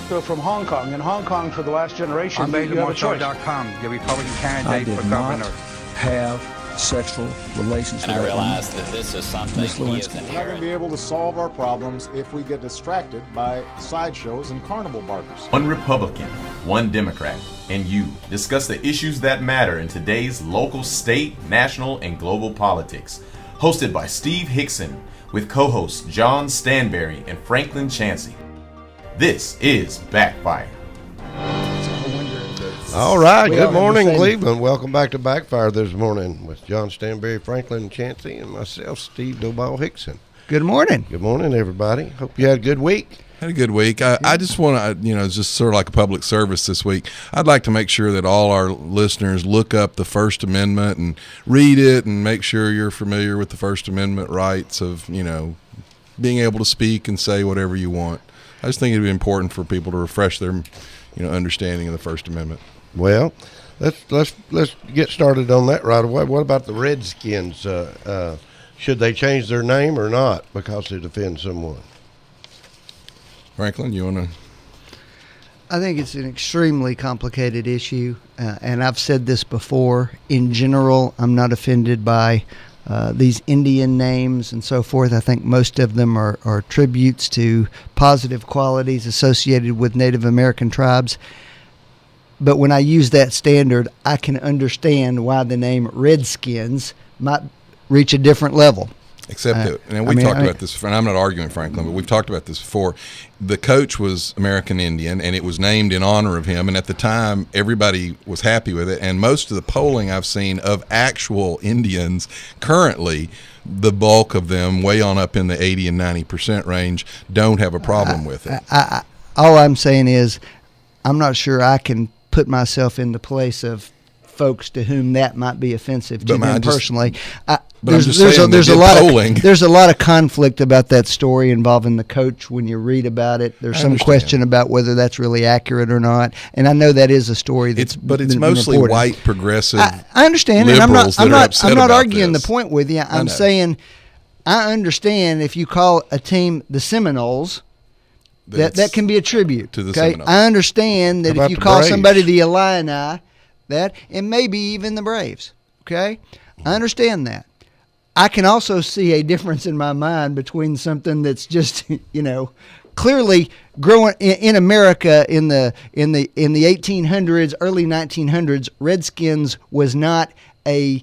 from Hong Kong. In Hong Kong, for the last generation, you have a choice. On the Republican candidate for governor. Have sexual relations and with I realize that this is something he is We're not going to inherent. be able to solve our problems if we get distracted by sideshows and carnival barkers. One Republican, one Democrat, and you discuss the issues that matter in today's local, state, national, and global politics. Hosted by Steve Hickson with co-hosts John Stanberry and Franklin Chansey. This is Backfire. All right, good morning, Cleveland. Welcome back to Backfire this morning with John Stanberry, Franklin Chansey, and myself, Steve Doball Hickson. Good morning. Good morning, everybody. Hope you had a good week. Had a good week. I just want to, just sort of like a public service this week, I'd like to make sure that all our listeners look up the First Amendment and read it and make sure you're familiar with the First Amendment rights of, being able to speak and say whatever you want. I just think it'd be important for people to refresh their, understanding of the First Amendment. Well, let's get started on that right away. What about the Redskins? Should they change their name or not because it offends someone? Franklin, you want to? I think it's an extremely complicated issue, and I've said this before. In general, I'm not offended by these Indian names and so forth. I think most of them are tributes to positive qualities associated with Native American tribes. But when I use that standard, I can understand why the name Redskins might reach a different level. Except that, and we talked about this, and I'm not arguing, Franklin, but we've talked about this before. The coach was American Indian, and it was named in honor of him, and at the time, everybody was happy with it, and most of the polling I've seen of actual Indians currently, the bulk of them, way on up in the 80 and 90% range, don't have a problem with it. All I'm saying is I'm not sure I can put myself in the place of folks to whom that might be offensive to them personally. There's a lot of conflict about that story involving the coach when you read about it. There's some question about whether that's really accurate or not, and I know that is a story that's but it's been mostly reported. White progressive. I understand, and I'm not arguing this. the point with you. I'm saying I understand if you call a team the Seminoles. That can be a tribute to the Seminoles. I understand that if you call somebody the Illini, and maybe even the Braves. Okay, I understand that. I can also see a difference in my mind between something that's just clearly growing in America in the 1800s, early 1900s. Redskins was not a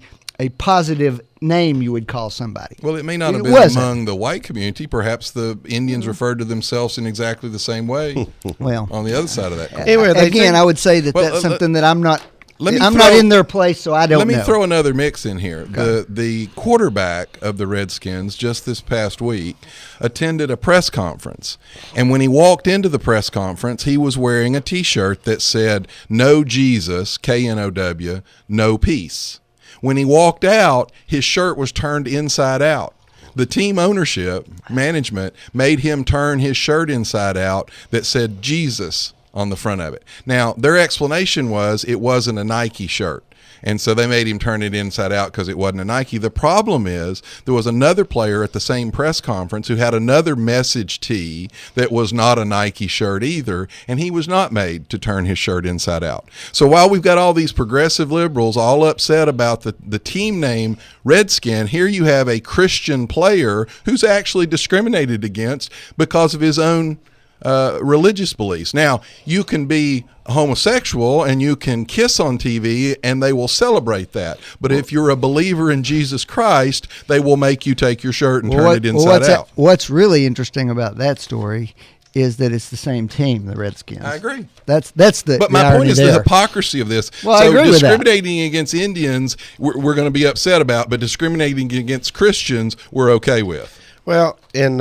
positive name you would call somebody. Well, it may not have been among the white community. Perhaps the Indians referred to themselves in exactly the same way. Well, on the other side of that coin. Anyway, again, I would say that's something that I'm not. Not in their place, so I don't know. Let me throw another mix in here. Okay. The quarterback of the Redskins just this past week attended a press conference, and when he walked into the press conference, he was wearing a T-shirt that said, "No Jesus, K-N-O-W, no peace." When he walked out, his shirt was turned inside out. The team ownership, management, made him turn his shirt inside out that said Jesus on the front of it. Now, their explanation was it wasn't a Nike shirt, and so they made him turn it inside out because it wasn't a Nike. The problem is there was another player at the same press conference who had another message tee that was not a Nike shirt either, and he was not made to turn his shirt inside out. So while we've got all these progressive liberals all upset about the team name Redskin, here you have a Christian player who's actually discriminated against because of his own religious beliefs. Now, you can be homosexual and you can kiss on TV and they will celebrate that. But if you're a believer in Jesus Christ, they will make you take your shirt and turn it inside out. What's really interesting about that story is that it's the same team, the Redskins. I agree. But my point is the hypocrisy of this. Well, I agree discriminating with that. against Indians, we're going to be upset about, but discriminating against Christians, we're okay with. Well, in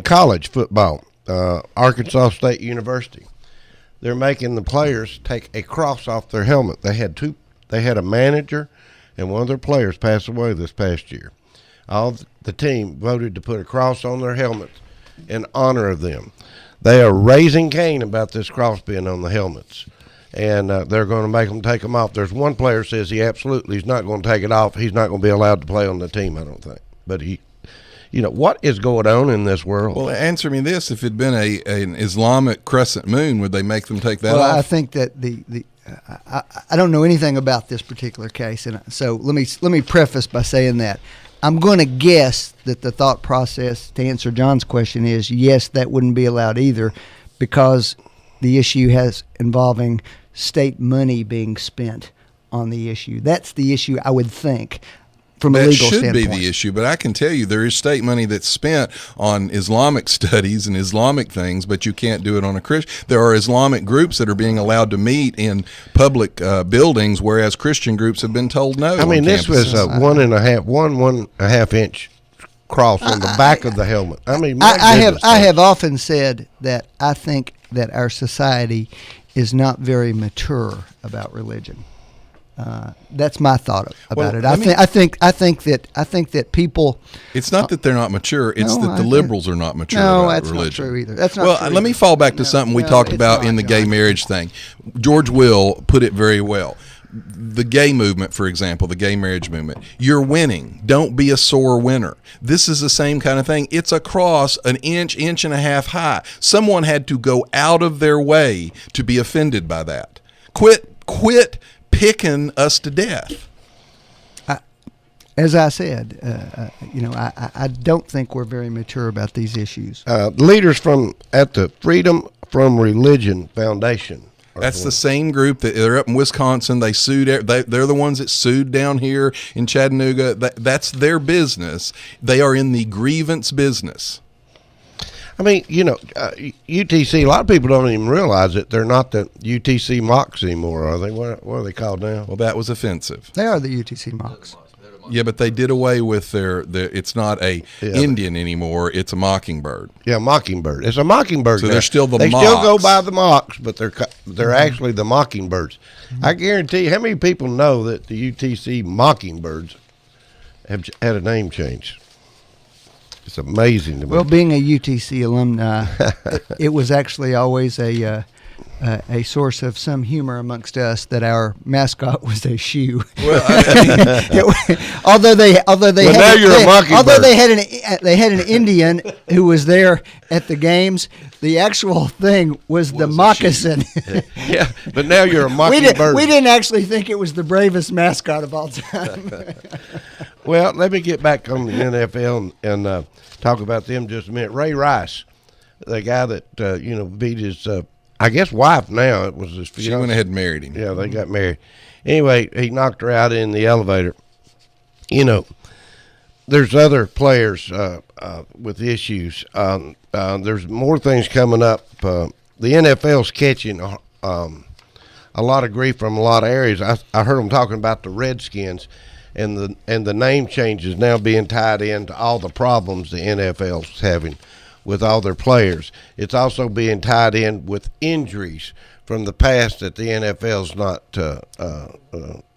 college football, Arkansas State University, they're making the players take a cross off their helmet. They had a manager and one of their players pass away this past year. All the team voted to put a cross on their helmets in honor of them. They are raising Cain about this cross being on the helmets, and they're going to make them take them off. There's one player says he absolutely is not going to take it off. He's not going to be allowed to play on the team, I don't think. But what is going on in this world? Well, answer me this: if it'd been an Islamic crescent moon, would they make them take that well, off? I think that I don't know anything about this particular case, and so let me preface by saying that I'm going to guess that the thought process to answer John's question is yes, that wouldn't be allowed either, because the issue has involving state money being spent on the issue. That's the issue, I would think, from a legal standpoint. That should be the issue, but I can tell you there is state money that's spent on Islamic studies and Islamic things, but you can't do it on a Christian. There are Islamic groups that are being allowed to meet in public buildings, whereas Christian groups have been told no. I mean, this was a 1.5 inch cross on the back of the helmet. I mean, I have often said that I think that our society is not very mature about religion. That's my thought about it. I think that people. It's not that they're not mature. It's that the liberals are not mature no, about that's religion. not true either. That's not well, true let me fall back to something we talked about in the gay marriage thing. George Will put it very well. The gay movement, for example, the gay marriage movement, you're winning. Don't be a sore winner. This is the same kind of thing. It's a cross an inch and a half high. Someone had to go out of their way to be offended by that. Quit picking us to death. As I said, I don't think we're very mature about these issues. Leaders at the Freedom from Religion Foundation. That's the same group that they're up in Wisconsin. They sued. They're the ones that sued down here in Chattanooga. That's their business. They are in the grievance business. I mean, UTC, a lot of people don't even realize it. They're not the UTC Mocks anymore, are they? What are they called now? Well, that was offensive. They are the UTC Mocks. Yeah, but they did away with their it's not a Indian anymore. It's a mockingbird. Yeah, mockingbird. It's a mockingbird. So they're still the They Mocks. still go by the Mocks, but they're actually the Mockingbirds. I guarantee you, how many people know that the UTC Mockingbirds have had a name change? It's amazing to me. Well, being a UTC alumni, it was actually always a source of some humor amongst us that our mascot was a shoe. Well, although they had an Indian who was there at the games, the actual thing was the moccasin. Yeah, but now you're a mockingbird. We didn't actually think it was the bravest mascot of all time. Well, let me get back on the NFL and talk about them just a minute. Ray Rice, the guy that beat his I guess wife now. It was his fiance. She went ahead and married him. Yeah, they got married. Anyway, he knocked her out in the elevator. There's other players with issues. There's more things coming up. The NFL's catching a lot of grief from a lot of areas. I heard them talking about the Redskins, and the name change is now being tied into all the problems the NFL's having with all their players. It's also being tied in with injuries from the past that the NFL's not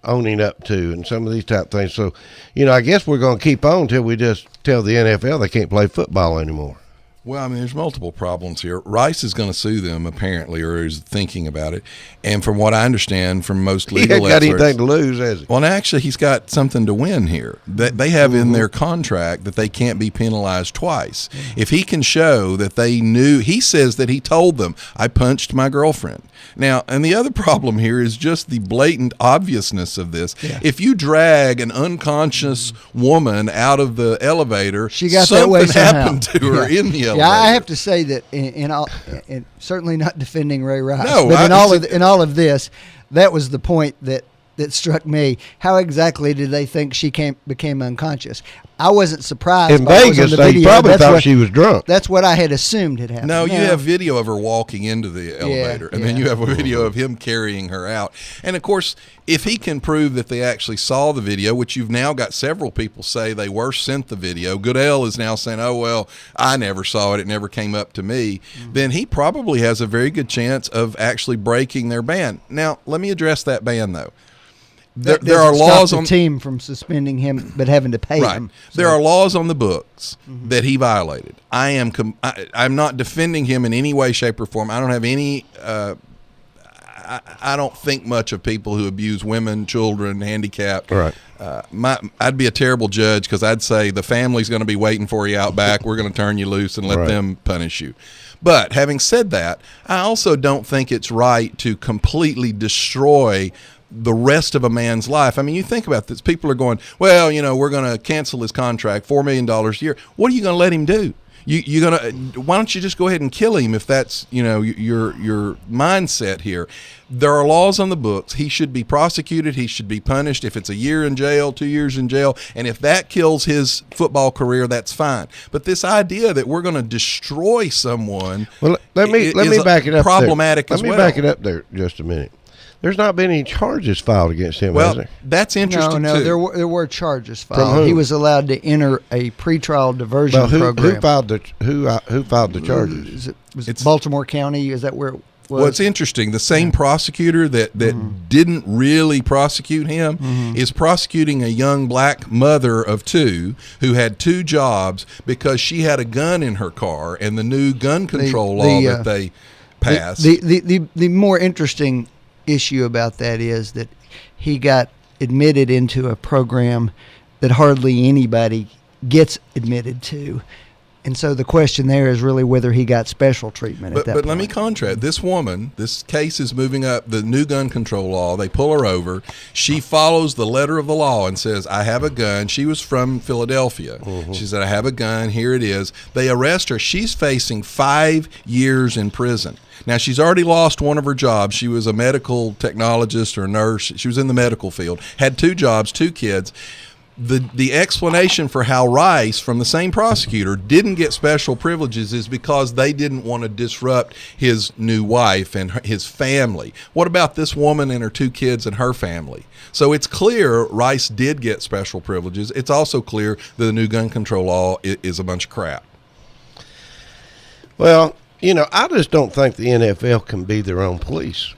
owning up to, and some of these type things. So, I guess we're going to keep on until we just tell the NFL they can't play football anymore. Well, I mean, there's multiple problems here. Rice is going to sue them, apparently, or is thinking about it. And from what I understand from most legal he ain't got experts, anything to lose, has he? Well, actually, he's got something to win here. They have in their contract that they can't be penalized twice. If he can show that they knew, he says that he told them, I punched my girlfriend. Now, and the other problem here is just the blatant obviousness of this. Yeah. If you drag an unconscious woman out of the elevator, she got something that way happened to her in the elevator. Yeah, I have to say that in certainly not defending Ray Rice, no, but in all of this, that was the point that struck me. How exactly did they think she became unconscious? I wasn't surprised. In Vegas, they probably thought she was drunk. That's what I had assumed had happened. No, you have video of her walking into the elevator, and then you have a video of him carrying her out. And, of course, if he can prove that they actually saw the video, which you've now got several people say they were sent the video, Goodell is now saying, oh, well, I never saw it. It never came up to me. Then he probably has a very good chance of actually breaking their ban. Now, let me address that ban, though. There are laws on the team from suspending him, but having to pay him. So. There are laws on the books that he violated. I'm not defending him in any way, shape, or form. I don't have any. I don't think much of people who abuse women, children, handicapped. Right. I'd be a terrible judge because I'd say the family's going to be waiting for you out back. We're going to turn you loose and let them punish you. But having said that, I also don't think it's right to completely destroy the rest of a man's life. I mean, you think about this. People are going, well, we're going to cancel his contract, $4 million a year. What are you going to let him do? Why don't you just go ahead and kill him if that's, your mindset here? There are laws on the books. He should be prosecuted. He should be punished. If it's a year in jail, 2 years in jail, and if that kills his football career, that's fine. But this idea that we're going to destroy someone, well, let me back it up. Problematic as well. Let me back it up there just a minute. There's not been any charges filed against him, has there? That's interesting, No, too. there were charges filed. He was allowed to enter a pretrial diversion program. Who filed the charges? Was it Baltimore County? Is that where it was? Well, it's interesting. The same prosecutor that didn't really prosecute him is prosecuting a young black mother of 2 who had 2 jobs because she had a gun in her car, and the new gun control law that they passed. The more interesting issue about that is that he got admitted into a program that hardly anybody gets admitted to. And so the question there is really whether he got special treatment at that point. But let me contrast. This woman, this case is moving up the new gun control law. They pull her over. She follows the letter of the law and says, I have a gun. She was from Philadelphia. She said, I have a gun. Here it is. They arrest her. She's facing 5 years in prison. Now, she's already lost one of her jobs. She was a medical technologist or a nurse. She was in the medical field, had 2 jobs, 2 kids. The explanation for how Rice, from the same prosecutor, didn't get special privileges is because they didn't want to disrupt his new wife and his family. What about this woman and her 2 kids and her family? So it's clear Rice did get special privileges. It's also clear that the new gun control law is a bunch of crap. Well, I just don't think the NFL can be their own police.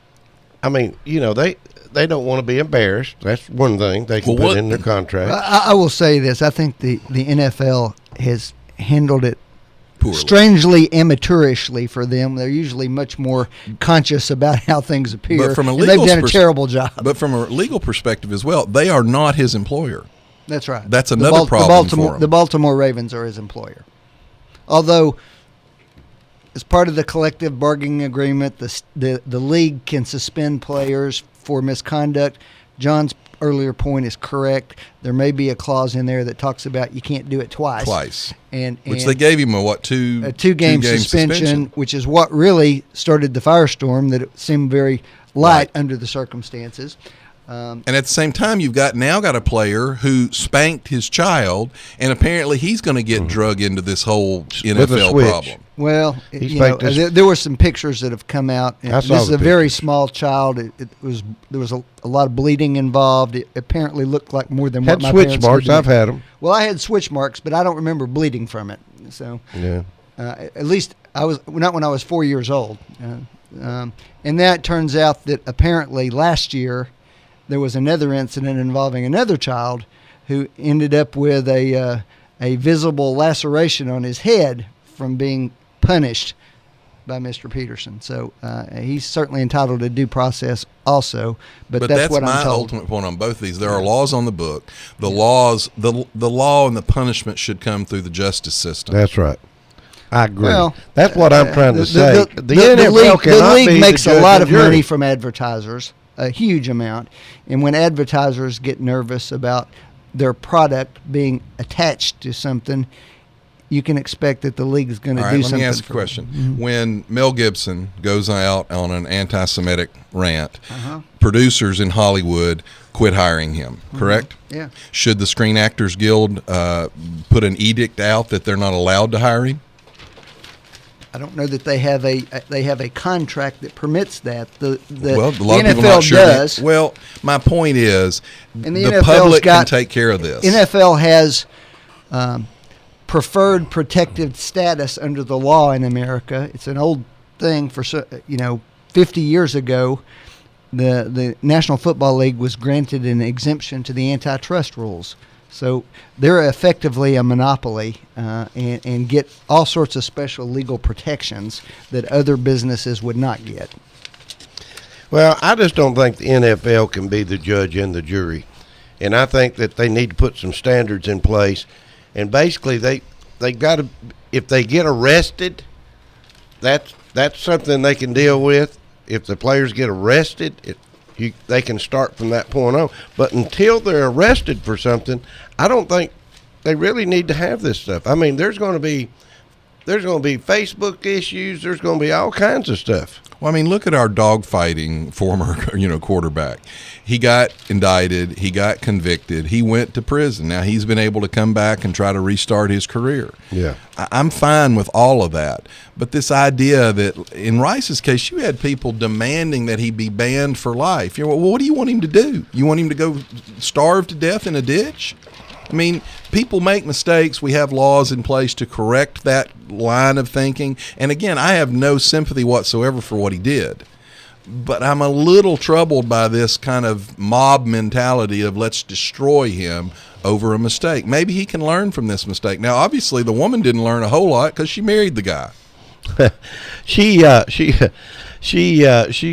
I mean, they don't want to be embarrassed. That's one thing they can put in their contract. I will say this. I think the NFL has handled it poorly, strangely amateurishly for them. They're usually much more conscious about how things appear. But from a and they've done a terrible job. But from a legal perspective as well, they are not his employer. That's right. That's another problem for him. The Baltimore Ravens are his employer. Although, as part of the collective bargaining agreement, the league can suspend players for misconduct. John's earlier point is correct. There may be a clause in there that talks about you can't do it twice. Which they gave him a 2-game suspension, which is what really started the firestorm, that it seemed very light under the circumstances. And at the same time, you've got a player who spanked his child, and apparently he's going to get drug into this whole NFL problem. Well, there were some pictures that have come out. And this is a very small child. There was a lot of bleeding involved. It apparently looked like more than what my parents switch marks. I've had them. Well, I had switch marks, but I don't remember bleeding from it. So, at least I was not when I was 4 years old. And that turns out that apparently last year there was another incident involving another child who ended up with a visible laceration on his head from being punished by Mr. Peterson. So he's certainly entitled to due process also, but that's what I'm told. My ultimate point on both of these. There are laws on the book. The laws, the law and the punishment should come through the justice system. That's right. I agree. Well, that's what I'm trying to say. The league makes a lot of money from advertisers, a huge amount, and when advertisers get nervous about their product being attached to something, you can expect that the league is going to do something. Let me ask a question. When Mel Gibson goes out on an anti-Semitic rant, producers in Hollywood quit hiring him, correct? Yeah. Should the Screen Actors Guild put an edict out that they're not allowed to hire him? I don't know that they have a contract that permits that. The NFL does. Well, my point is, and the public can take care of this. NFL has preferred protected status under the law in America. It's an old thing. 50 years ago, the National Football League was granted an exemption to the antitrust rules. So they're effectively a monopoly and get all sorts of special legal protections that other businesses would not get. Well, I just don't think the NFL can be the judge and the jury. And I think that they need to put some standards in place. And basically, they got to, if they get arrested, that's something they can deal with. If the players get arrested, they can start from that point on. But until they're arrested for something, I don't think they really need to have this stuff. I mean, there's going to be Facebook issues. There's going to be all kinds of stuff. Well, I mean, look at our dogfighting former, quarterback. He got indicted. He got convicted. He went to prison. Now he's been able to come back and try to restart his career. Yeah, I'm fine with all of that. But this idea that in Rice's case, you had people demanding that he be banned for life. Well, what do you want him to do? You want him to go starve to death in a ditch? I mean, people make mistakes. We have laws in place to correct that line of thinking. And again, I have no sympathy whatsoever for what he did. But I'm a little troubled by this kind of mob mentality of let's destroy him over a mistake. Maybe he can learn from this mistake. Now, obviously, the woman didn't learn a whole lot because she married the guy. She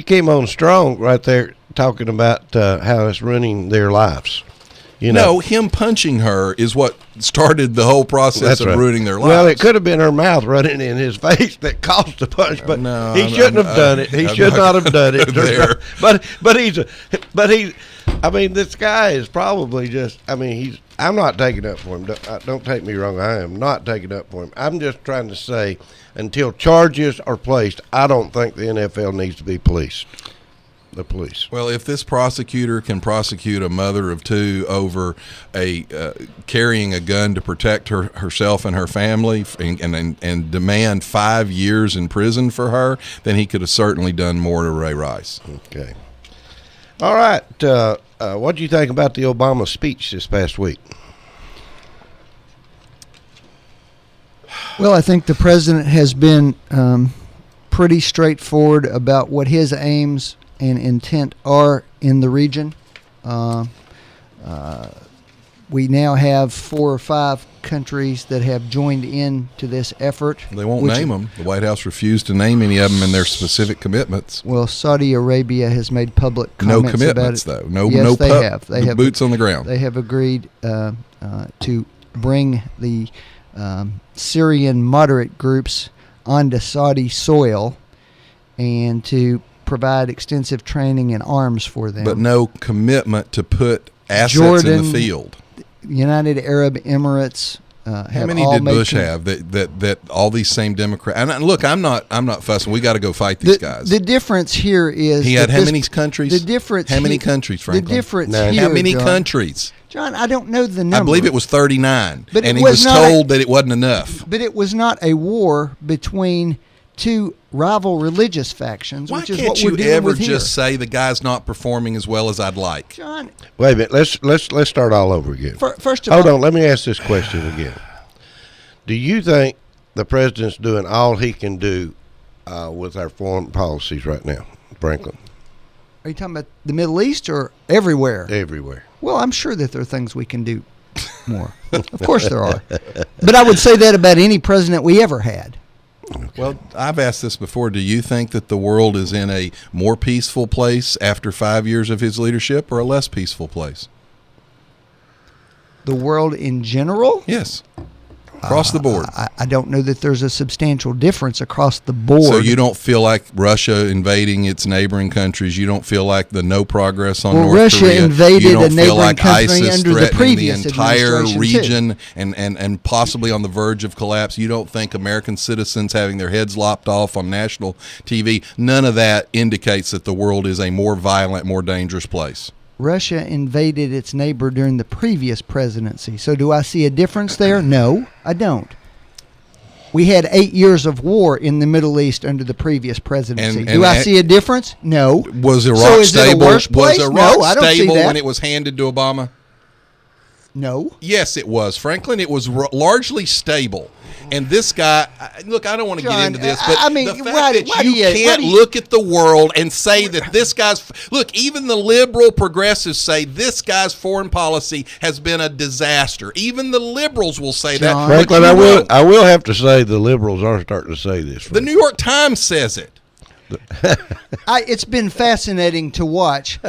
came on strong right there talking about how it's ruining their lives. No, him punching her is what started the whole process of ruining their lives. Well, it could have been her mouth running in his face that caused the punch, but no, he shouldn't have done it. He should not have done it. But he's. I mean, this guy is probably just. I mean, I'm not taking up for him. Don't take me wrong. I am not taking up for him. I'm just trying to say, until charges are placed, I don't think the NFL needs to be policed. The police. Well, if this prosecutor can prosecute a mother of two over carrying a gun to protect herself and her family and demand 5 years in prison for her, then he could have certainly done more to Ray Rice. Okay. All right. What do you think about the Obama speech this past week? Well, I think the president has been pretty straightforward about what his aims and intent are in the region. We now have 4 or 5 countries that have joined in to this effort. They won't name them. The White House refused to name any of them in their specific commitments. Well, Saudi Arabia has made public comments about it. No commitments, though. Yes, they have. They have boots on the ground. They have agreed to bring the Syrian moderate groups onto Saudi soil and to provide extensive training and arms for them. But no commitment to put assets in the field. United Arab Emirates have how many did Bush have that all these same Democrats? And look, I'm not fussing. We got to go fight these guys. The difference here is he had how many countries? The difference. How many countries, Franklin? The difference Nine. here, How many John, countries? John, I don't know the number. I believe it was 39, but and he was told that it wasn't enough. But it was not a war between 2 rival religious factions, which is what we're dealing with here. Why can't you ever just say the guy's not performing as well as I'd like? John, wait a minute. Let's start all over again. First of all, hold on. Let me ask this question again. Do you think the president's doing all he can do with our foreign policies right now, Franklin? Are you talking about the Middle East or everywhere? Everywhere. Well, I'm sure that there are things we can do more. Of course there are. But I would say that about any president we ever had. Okay. Well, I've asked this before. Do you think that the world is in a more peaceful place after 5 years of his leadership or a less peaceful place? The world in general? Yes. Across the board. I don't know that there's a substantial difference across the board. So you don't feel like Russia invading its neighboring countries? You don't feel like the no progress on North Russia Korea? Invaded you don't a neighboring feel like country ISIS under the threatening previous the entire administration, region and possibly on the verge of collapse? You don't think American citizens having their heads lopped off on national TV? None of that indicates that the world is a more violent, more dangerous place. Russia invaded its neighbor during the previous presidency. So do I see a difference there? No, I don't. We had 8 years of war in the Middle East under the previous presidency. Do I see a difference? No. Was Iraq so is stable? It a worse place? Was Iraq no, I don't stable see that. when it was handed to Obama? No. Yes, it was, Franklin. It was largely stable. And this guy, look, I don't want to get into this, but I mean, the fact that you can't look at the world and say that this guy's, look, even the liberal progressives say this guy's foreign policy has been a disaster. Even the liberals will say that. Franklin, I will have to say the liberals are starting to say this. The New York Times says it. It's been fascinating to watch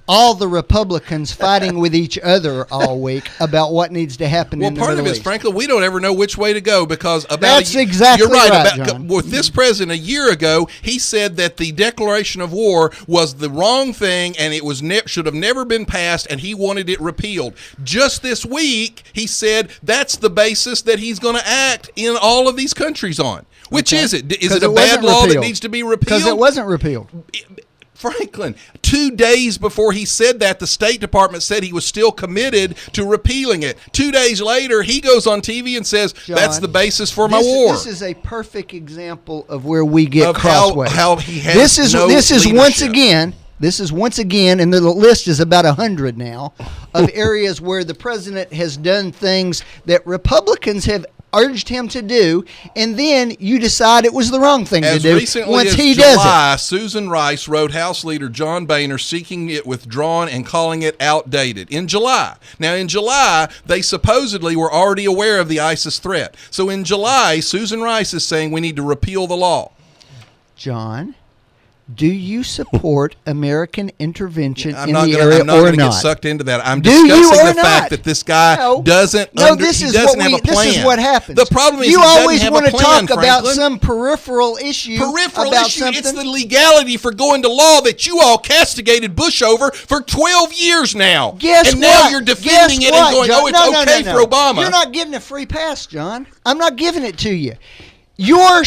all the Republicans fighting with each other all week about what needs to happen in the Middle East. Well, part of it is, frankly, we don't ever know which way to go because exactly you're right. John. With this president a year ago, he said that the declaration of war was the wrong thing and it was should have never been passed, and he wanted it repealed. Just this week, he said that's the basis that he's going to act in all of these countries on. Which is it? Is it a bad law that needs to be repealed? Because it wasn't repealed. Franklin, 2 days before he said that, the State Department said he was still committed to repealing it. 2 days later, he goes on TV and says, John, that's the basis for my war. This is a perfect example of where we get crossways. How he has this is leadership. This is once again, and the list is about 100 now, of areas where the president has done things that Republicans have urged him to do, and then you decide it was the wrong thing to do once he does it. Susan Rice wrote House Leader John Boehner seeking it withdrawn and calling it outdated in July. Now, in July, they supposedly were already aware of the ISIS threat. So in July, Susan Rice is saying we need to repeal the law. John, do you support American intervention I'm in not the gonna, area I'm not or going to not? get sucked into that. I'm Do you discussing or the fact not? that this guy doesn't have a plan. This is what happens. The problem is you he doesn't always have want a to plan, talk about Franklin. some peripheral issue. Something. It's the legality for going to law that you all castigated Bush over for 12 years now. Guess and what? now you're defending it and going, John? it's okay for Obama. You're not getting a free pass, John. I'm not giving it to you. Your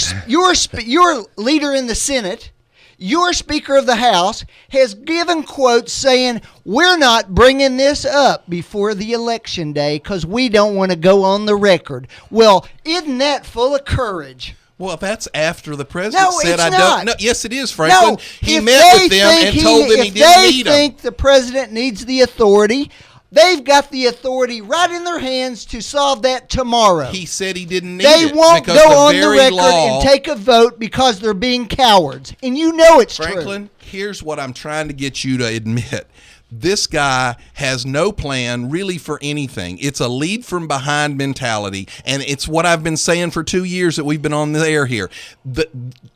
leader in the Senate, your Speaker of the House, has given quotes saying, we're not bringing this up before the election day because we don't want to go on the record. Well, isn't that full of courage? Well, that's after the president said, it's not. No, yes, it is, Franklin. No, he met with them and told them he didn't need them. If they think the president needs the authority, they've got the authority right in their hands to solve that tomorrow. He said he didn't need it. They won't go on the record law, and take a vote because they're being cowards. And you know it's Franklin, true. Here's what I'm trying to get you to admit. This guy has no plan really for anything. It's a lead from behind mentality, and it's what I've been saying for 2 years that we've been on the air here.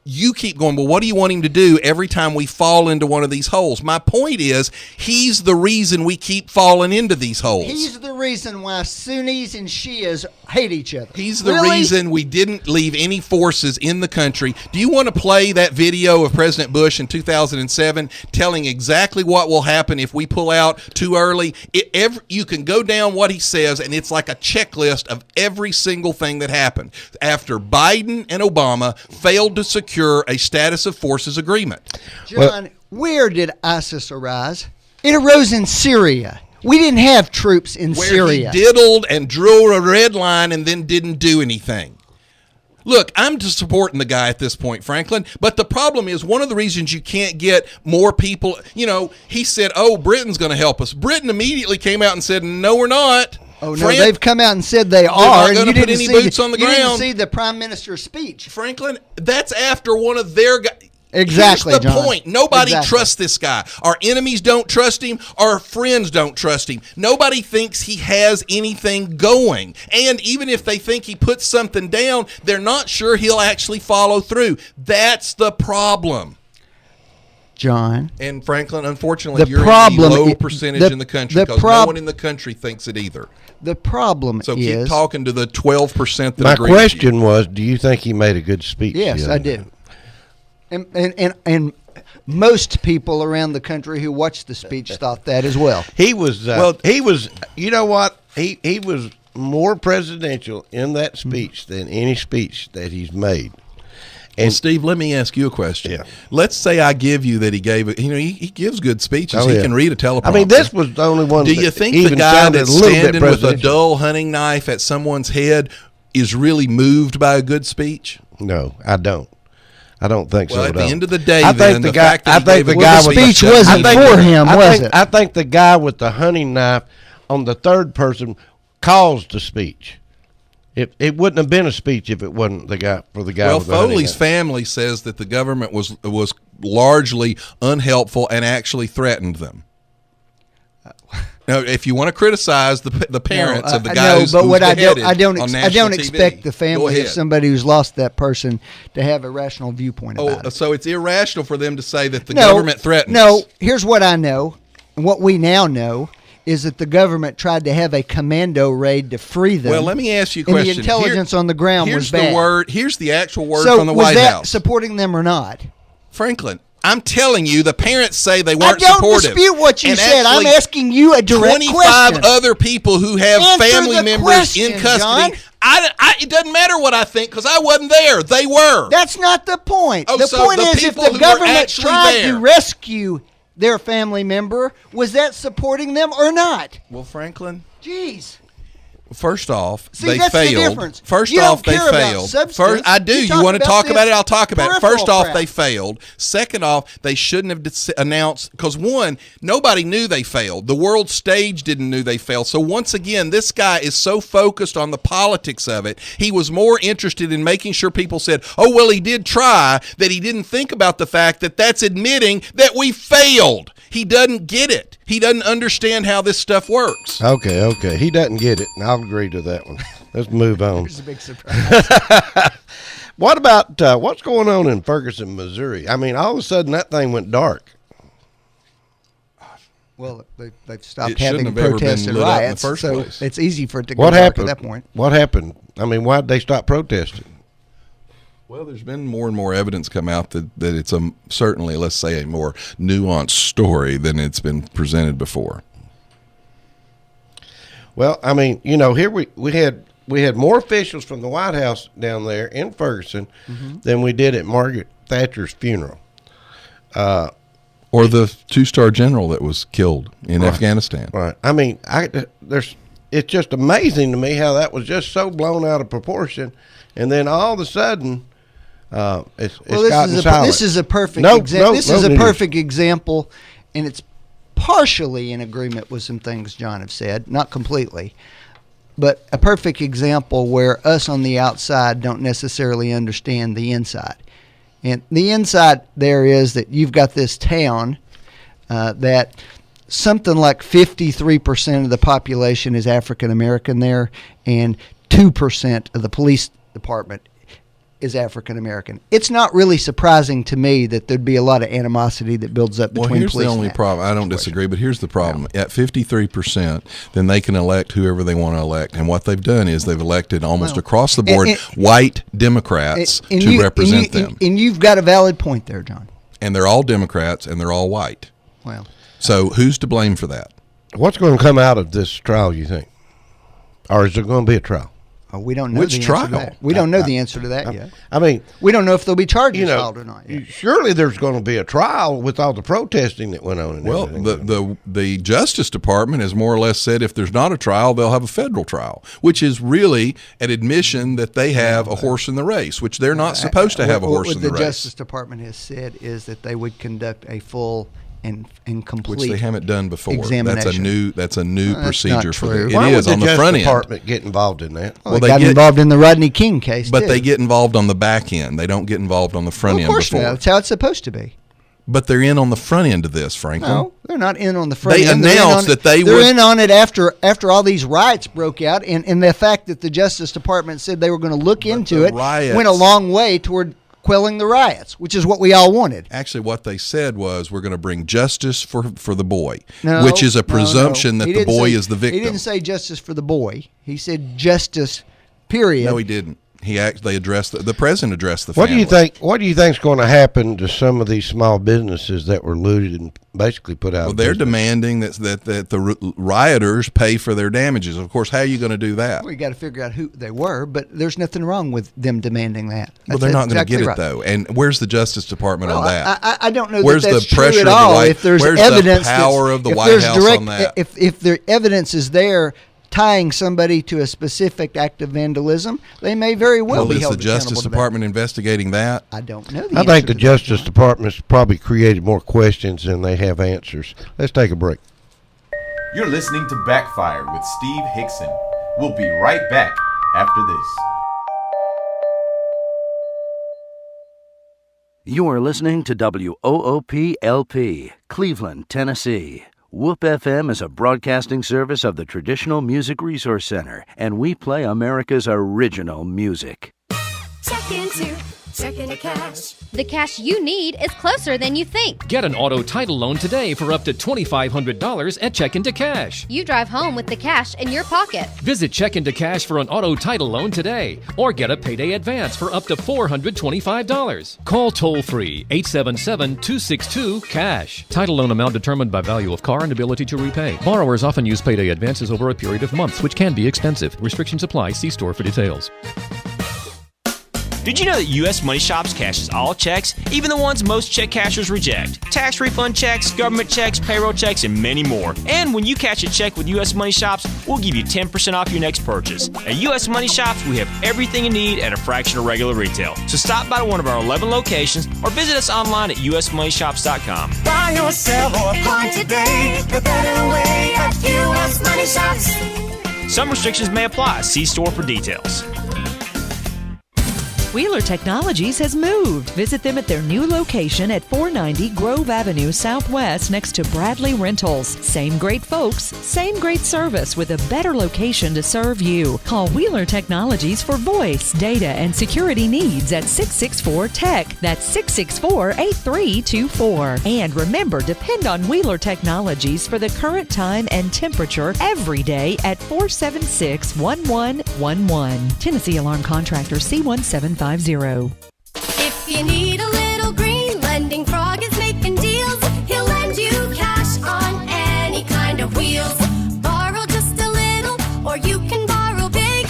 You keep going, well, what do you want him to do every time we fall into one of these holes? My point is, he's the reason we keep falling into these holes. He's the reason why Sunnis and Shias hate each other. He's the reason we didn't leave any forces in the country. Do you want to play that video of President Bush in 2007 telling exactly what will happen if we pull out too early? You can go down what he says, and it's like a checklist of every single thing that happened after Biden and Obama failed to secure a status of forces agreement. John, where did ISIS arise? It arose in Syria. We didn't have troops in Syria. Where he diddled and drew a red line and then didn't do anything. Look, I'm just supporting the guy at this point, Franklin, but the problem is one of the reasons you can't get more people, he said, Britain's going to help us. Britain immediately came out and said, no, we're not. Oh, no, they've come out and said they are. Not going to put any boots on the ground. You didn't see the Prime Minister's speech. Franklin, that's after one of their guys. Exactly, Here's the John. point. Nobody trusts this guy. Our enemies don't trust him. Our friends don't trust him. Nobody thinks he has anything going. And even if they think he puts something down, they're not sure he'll actually follow through. That's the problem. John. And Franklin, unfortunately, you're in the low percentage in the country because no one in the country thinks it either. The problem so is... keep talking to the 12% that My agree question with you. was, do you think he made a good speech? Yes, I do. And most people around the country who watched the speech thought that as well. He was, you know what? He was more presidential in that speech than any speech that he's made. And Steve, let me ask you a question. Yeah. Let's say I give you that he gave it. He gives good speeches. He can read a teleprompter. I mean, this was the only one. Do you think the guy that's standing with a dull hunting knife at someone's head is really moved by a good speech? No, I don't. I don't think so. Well, at the end of the day, I think the guy. The speech wasn't for him, was it? I think the guy with the hunting knife on the third person caused the speech. It wouldn't have been a speech if it wasn't the guy with the hunting knife. Well, Foley's family says that the government was largely unhelpful and actually threatened them. Now, if you want to criticize the parents of the guy no, who's but what beheaded I don't on I national don't TV, expect the go family of ahead. somebody who's lost that person to have a rational viewpoint about it. So it's irrational for them to say that the government threatens. No, here's what I know, and what we now know is that the government tried to have a commando raid to free them. Well, let me ask you a and question. the intelligence on the ground was bad. Here's the actual word so from the was White that House. supporting them or not? Franklin, I'm telling you, the parents say they weren't I don't supportive. dispute what you And said. I'm actually, asking you a direct 25 question. other people who have Answer family the members question, in custody. John. It doesn't matter what I think because I wasn't there. They were. That's not the point. Oh, the so point the is if people the who were government actually tried there. to rescue their family member, was that supporting them or not? Well, Franklin, Jeez. first off, See, they that's the failed. difference. First You don't off, they care about failed. substance. First, I do. You You talk want to about talk this about it? I'll talk about it. First peripheral off, crap. they failed. Second off, they shouldn't have announced because one, nobody knew they failed. The world stage didn't know they failed. So once again, this guy is so focused on the politics of it. He was more interested in making sure people said, "Oh, well, he did try," that he didn't think about the fact that that's admitting that we failed. He doesn't get it. He doesn't understand how this stuff works. Okay. He doesn't get it, and I'll agree to that one. Let's move on. Here's a big surprise. What about what's going on in Ferguson, Missouri? I mean, all of a sudden that thing went dark. Well, they've stopped It shouldn't having have ever protests been and lit up in the riots, first so place. it's easy for it to go What dark happened? at that point. What happened? I mean, why did they stop protesting? Well, there's been more and more evidence come out that it's certainly, let's say, a more nuanced story than it's been presented before. Well, I mean, here we had more officials from the White House down there in Ferguson than we did at Margaret Thatcher's funeral. Or the 2-star general that was killed in Afghanistan. Right. I mean, it's just amazing to me how that was just so blown out of proportion, and then all of a sudden, it's gotten silent. This is a perfect perfect example, and it's partially in agreement with some things John have said, not completely, but a perfect example where us on the outside don't necessarily understand the inside. And the inside there is that you've got this town that something like 53% of the population is African American there, and 2% of the police department is African American. It's not really surprising to me that there'd be a lot of animosity that builds up between here's police. the only problem. I don't disagree, but here's the problem. At 53%, then they can elect whoever they want to elect. And what they've done is they've elected almost across the board white Democrats to represent them. And you've got a valid point there, John. And they're all Democrats and they're all white. Well, so who's to blame for that? What's going to come out of this trial, you think? Or is there going to be a trial? We don't know Which the answer trial? to that. We don't know the answer to that yet. I mean, we don't know if there'll be charges filed or not yet. Surely there's going to be a trial with all the protesting that went on. Well, the Justice Department has more or less said if there's not a trial, they'll have a federal trial, which is really an admission that they have a horse in the race, which they're not supposed to have a horse in the race. What the Justice Department has said is that they would conduct a full and complete, which they haven't done before. Examination. That's a new procedure for them. Why would the on the front Justice end. Department get involved in that? Well, they got involved in the Rodney King case, but too. they get involved on the back end. They don't get involved on the front end Of course before. not. That's how it's supposed to be. But they're in on the front end of this, Franklin. No, they're not in on the front end. They announced that they They're in on it after all these riots broke out, and the fact that the Justice Department said they were going to look into it went a long way toward quelling the riots, which is what we all wanted. Actually, what they said was we're going to bring justice for the boy, which is a presumption that the boy is the victim. He didn't say justice for the boy. He said justice, period. No, he didn't. They addressed the president addressed the family. What do you think is going to happen to some of these small businesses that were looted and basically put out? Well, they're demanding that the rioters pay for their damages. Of course, how are you going to do that? We got to figure out who they were, but there's nothing wrong with them demanding that. Well, they're not going to get it though. And where's the Justice Department on that? I don't know. Where's that that's the pressure true at all. of If there's where's evidence, the power of the White House on that? If the evidence is there tying somebody to a specific act of vandalism, they may very well be held accountable. Is the Justice Department investigating that? I don't know. I think the Justice Department's probably created more questions than they have answers. Let's take a break. You're listening to Backfire with Steve Hickson. We'll be right back after this. You are listening to WOOP-LP, Cleveland, Tennessee. Whoop FM is a broadcasting service of the Traditional Music Resource Center, and we play America's original music. Check into cash. The cash you need is closer than you think. Get an auto title loan today for up to $2,500 at Check Into Cash. You drive home with the cash in your pocket. Visit Check Into Cash for an auto title loan today, or get a payday advance for up to $425. Call toll-free 877-262-CASH. Title loan amount determined by value of car and ability to repay. Borrowers often use payday advances over a period of months, which can be expensive. Restrictions apply. See store for details. Did you know that U.S. Money Shops cashes all checks, even the ones most check cashers reject? Tax refund checks, government checks, payroll checks, and many more. And when you cash a check with U.S. Money Shops, we'll give you 10% off your next purchase. At U.S. Money Shops, we have everything you need at a fraction of regular retail. So stop by one of our 11 locations or visit us online at usmoneyshops.com. Buy or sell or coin today, the better way at U.S. Money Shops. Some restrictions may apply. See store for details. Wheeler Technologies has moved. Visit them at their new location at 490 Grove Avenue Southwest next to Bradley Rentals. Same great folks, same great service with a better location to serve you. Call Wheeler Technologies for voice, data, and security needs at 664-TECH. That's 664-8324. And remember, depend on Wheeler Technologies for the current time and temperature every day at 476-1111. Tennessee Alarm Contractor C1750. If you need a little green, Lending Frog is making deals. He'll lend you cash on any kind of wheels. Borrow just a little, or you can borrow big.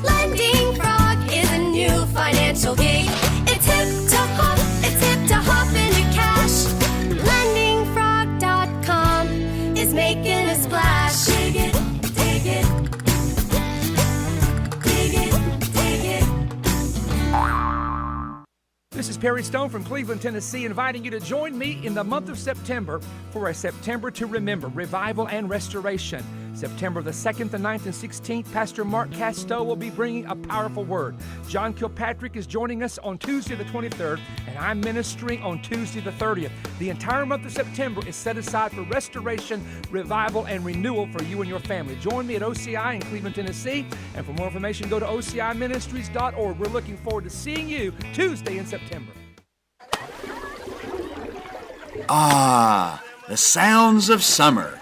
Lending Frog is a new financial gig. It's hip to hop into cash. LendingFrog.com is making a splash. Dig it, dig it. This is Perry Stone from Cleveland, Tennessee, inviting you to join me in the month of September for a September to Remember Revival and Restoration. September the 2nd, the 9th, and 16th, Pastor Mark Castow will be bringing a powerful word. John Kilpatrick is joining us on Tuesday the 23rd, and I'm ministering on Tuesday the 30th. The entire month of September is set aside for restoration, revival, and renewal for you and your family. Join me at OCI in Cleveland, Tennessee, and for more information, go to OCIministries.org. We're looking forward to seeing you Tuesday in September. Ah, the sounds of summer.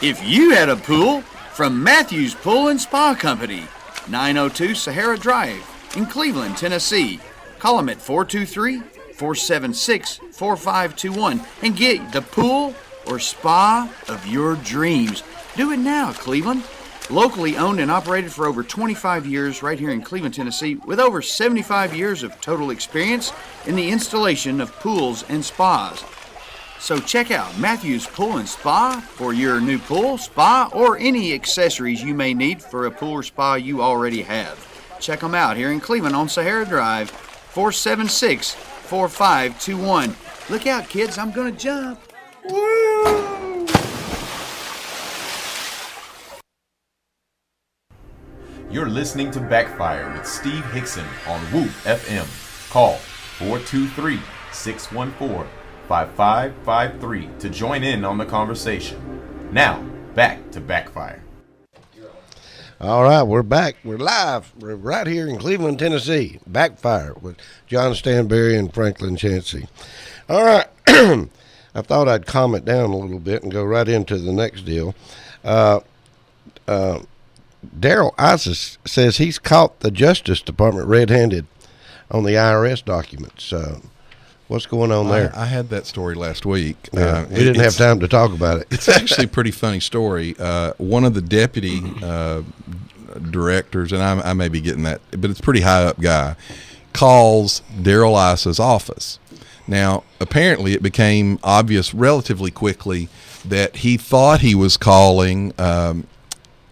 If you had a pool, from Matthews Pool and Spa Company, 902 Sahara Drive in Cleveland, Tennessee. Call them at 423-476-4521 and get the pool or spa of your dreams. Do it now, Cleveland. Locally owned and operated for over 25 years right here in Cleveland, Tennessee, with over 75 years of total experience in the installation of pools and spas. So check out Matthews Pool and Spa for your new pool, spa, or any accessories you may need for a pool or spa you already have. Check them out here in Cleveland on Sahara Drive, 476-4521. Look out, kids, I'm going to jump. Woo! You're listening to Backfire with Steve Hickson on Whoop FM. Call 423-614-5553 to join in on the conversation. Now, back to Backfire. All right, we're back. We're live. We're right here in Cleveland, Tennessee. Backfire with John Stanberry and Franklin Chansey. All right. I thought I'd calm it down a little bit and go right into the next deal. Daryl Isis says he's caught the Justice Department red-handed on the IRS documents. What's going on there? I had that story last week. Yeah, we didn't have time to talk about it. It's actually a pretty funny story. One of the deputy directors, and I may be getting that, but it's a pretty high-up guy, calls Daryl Isis' office. Now, apparently it became obvious relatively quickly that he thought he was calling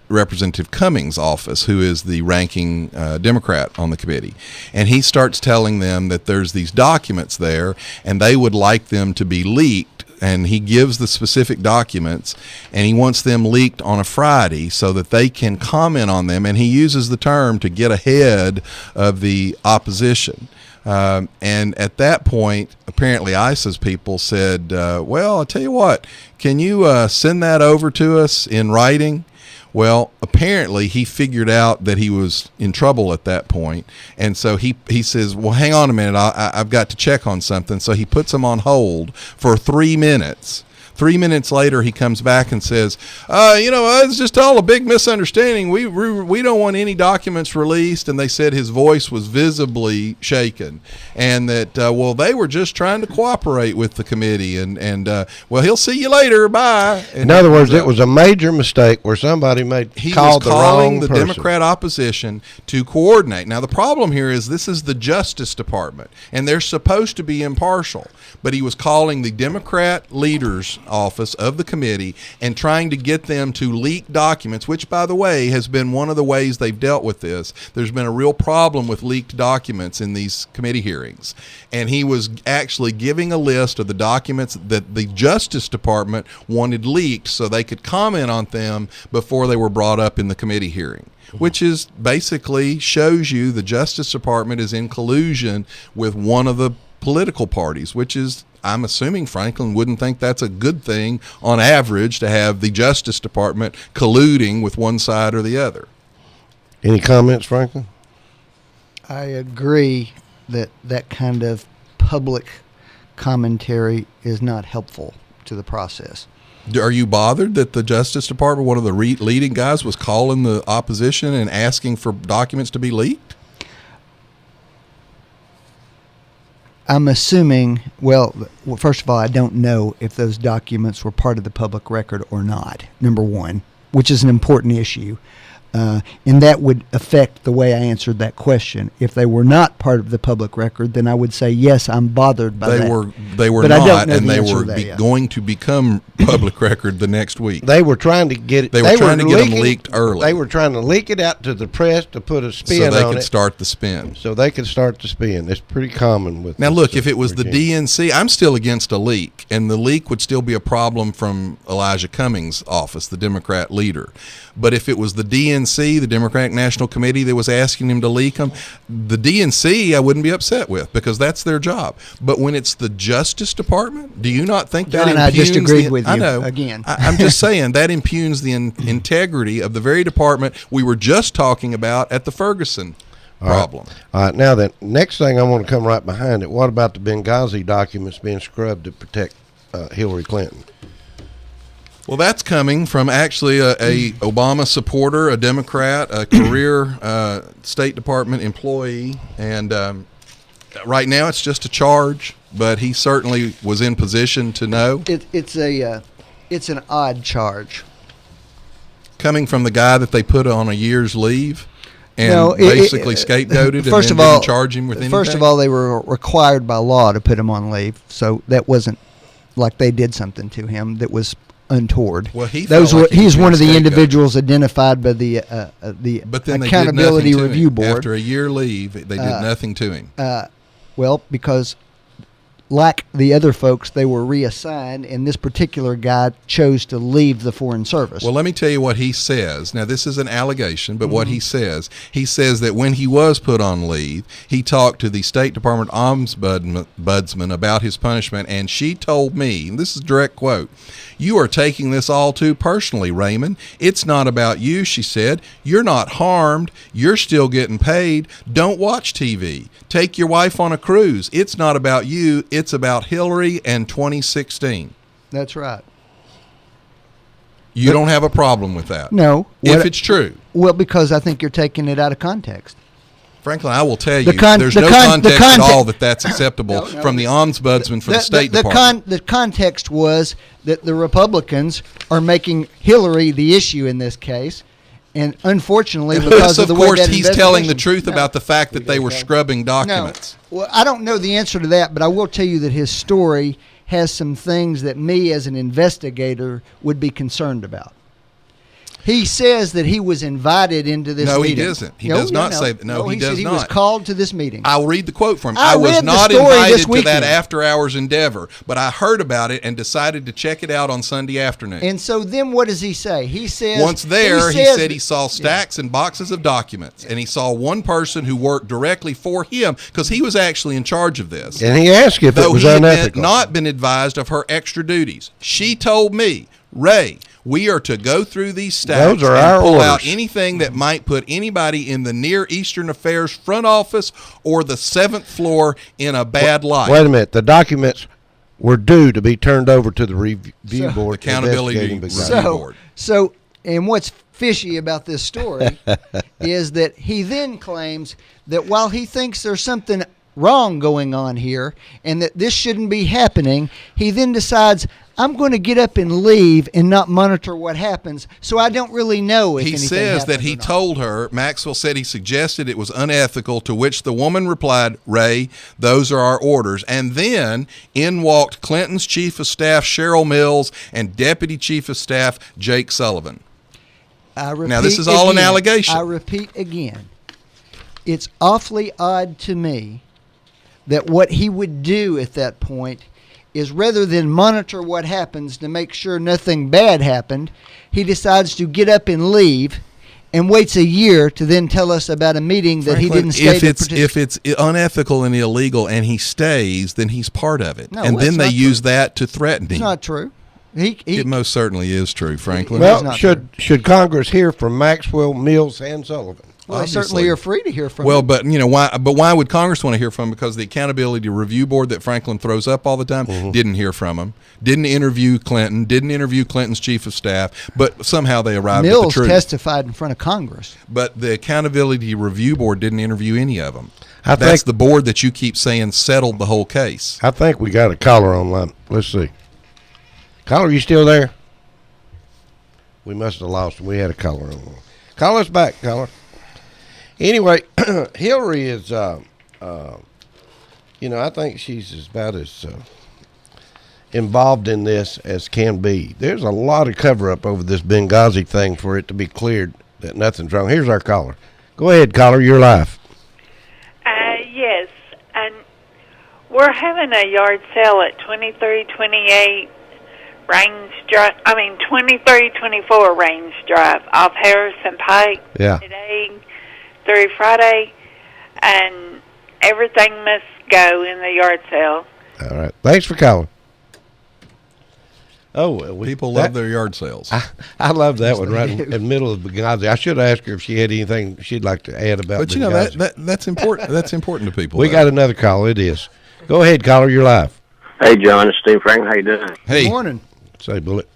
Representative Cummings' office, who is the ranking Democrat on the committee. And he starts telling them that there's these documents there and they would like them to be leaked. And he gives the specific documents and he wants them leaked on a Friday so that they can comment on them. And he uses the term to get ahead of the opposition. And at that point, apparently ICE's people said, well, I'll tell you what, can you send that over to us in writing? Well, apparently he figured out that he was in trouble at that point, and so he says, well, hang on a minute, I've got to check on something. So he puts him on hold for 3 minutes. 3 minutes later, he comes back and says, it's just all a big misunderstanding. We don't want any documents released. And they said his voice was visibly shaken, and that, they were just trying to cooperate with the committee. And he'll see you later. Bye. And in other words, it was a major mistake where somebody called the wrong person. Democrat opposition to coordinate. Now, the problem here is this is the Justice Department, and they're supposed to be impartial. But he was calling the Democrat leaders office of the committee and trying to get them to leak documents, which, by the way, has been one of the ways they've dealt with this. There's been a real problem with leaked documents in these committee hearings. And he was actually giving a list of the documents that the Justice Department wanted leaked so they could comment on them before they were brought up in the committee hearing, which is basically shows you the Justice Department is in collusion with one of the political parties, which is, I'm assuming Franklin wouldn't think that's a good thing on average to have the Justice Department colluding with one side or the other. Any comments, Franklin? I agree that kind of public commentary is not helpful to the process. Are you bothered that the Justice Department, one of the leading guys, was calling the opposition and asking for documents to be leaked? I'm assuming, first of all, I don't know if those documents were part of the public record or not, number one, which is an important issue. And that would affect the way I answered that question. If they were not part of the public record, then I would say, yes, I'm bothered by that. They were not, and they were going to become public record the next week. They were trying to get it. They were trying to get them leaked early. They were trying to leak it out to the press to put a spin on it. So they could start the spin. So they could start the spin. It's pretty common with. Now look, if it was the DNC, I'm still against a leak, and the leak would still be a problem from Elijah Cummings' office, the Democrat leader. But if it was the DNC, the Democratic National Committee, that was asking him to leak them, the DNC I wouldn't be upset with because that's their job. But when it's the Justice Department, do you not think that impugns? I just agreed with you. I know. Again, I'm just saying that impugns the integrity of the very department we were just talking about at the Ferguson problem. All right. Now, the next thing I want to come right behind it. What about the Benghazi documents being scrubbed to protect Hillary Clinton? Well, that's coming from actually a Obama supporter, a Democrat, a career State Department employee, and right now it's just a charge, but he certainly was in position to know. It's an odd charge. Coming from the guy that they put on a year's leave and basically scapegoated and then didn't charge him with anything? First of all, they were required by law to put him on leave, so that wasn't like they did something to him that was untoward. Well, he's one of the individuals identified by the but then Accountability Review Board. After a year leave, they did nothing to him. Because like the other folks, they were reassigned, and this particular guy chose to leave the Foreign Service. Well, let me tell you what he says. Now, this is an allegation, but what he says that when he was put on leave, he talked to the State Department ombudsman about his punishment, and she told me, and this is a direct quote, "You are taking this all too personally, Raymond. It's not about you," she said. "You're not harmed. You're still getting paid. Don't watch TV. Take your wife on a cruise. It's not about you. It's about Hillary and 2016. That's right. You don't have a problem with that? No. If it's true. Well, because I think you're taking it out of context. Franklin, I will tell you, there's no context at all that's acceptable from the ombudsman for the State Department. The context was that the Republicans are making Hillary the issue in this case, and unfortunately, because of the way that of course, he's telling the truth about the fact that they were scrubbing documents. No. Well, I don't know the answer to that, but I will tell you that his story has some things that me as an investigator would be concerned about. He says that he was invited into this meeting. No, he doesn't. He does not say that. No, he does said not. He was called to this meeting. I'll read the quote from him. I was read the not story invited this to weekend. that after-hours endeavor, but I heard about it and decided to check it out on Sunday afternoon. And so then what does he say? He says... Once there, he said he saw stacks and boxes of documents, and he saw one person who worked directly for him because he was actually in charge of this. And he asked if it was unethical. He had not been advised of her extra duties. She told me, Ray, we are to go through these stacks Those are and our pull orders. out anything that might put anybody in the Near Eastern Affairs front office or the 7th floor in a bad light. Wait a minute. The documents were due to be turned over to the review board. Accountability Review Board. So, and what's fishy about this story is that he then claims that while he thinks there's something wrong going on here and that this shouldn't be happening, he then decides, I'm going to get up and leave and not monitor what happens, so I don't really know if he anything says that happens he or not. told her, Maxwell said he suggested it was unethical, to which the woman replied, Ray, those are our orders. And then in walked Clinton's chief of staff, Cheryl Mills, and deputy chief of staff, Jake Sullivan. Now, this is all an allegation. I repeat again, it's awfully odd to me that what he would do at that point is, rather than monitor what happens to make sure nothing bad happened, he decides to get up and leave and waits a year to then tell us about a meeting that he didn't stay to participate. If it's unethical and illegal and he stays, then he's part of it. No, and then that's they not use true. that to threaten him. It's not true. It most certainly is true, Franklin. Well, should Congress hear from Maxwell, Mills, and Sullivan? Well, they certainly are free to hear from Well, him. but you know why? But why would Congress want to hear from him? Because the Accountability Review Board that Franklin throws up all the time didn't hear from him, didn't interview Clinton, didn't interview Clinton's chief of staff, but somehow they arrived at the Mills truth. testified in front of Congress. But the Accountability Review Board didn't interview any of them. I That's think- the board that you keep saying settled the whole case. I think we got a caller online. Let's see. Caller, you still there? We must have lost him. We had a caller on. Call us back, caller. Anyway, Hillary is, I think she's about as involved in this as can be. There's a lot of cover-up over this Benghazi thing for it to be cleared that nothing's wrong. Here's our caller. Go ahead, caller. You're live. Yes, and we're having a yard sale at 2328 Range Drive. 2324 Range Drive off Harrison Pike. Yeah. Today through Friday, and everything must go in the yard sale. All right. Thanks for calling. Oh, well, People love their yard sales. I love that one right in the middle of Benghazi. I should ask her if she had anything she'd like to add about But you Benghazi. know that's important. That's important to people. We got another call. It is. Go ahead, caller. You're live. Hey, John, it's Steve Franklin. How you doing? Hey. Good morning. Say, Bullet.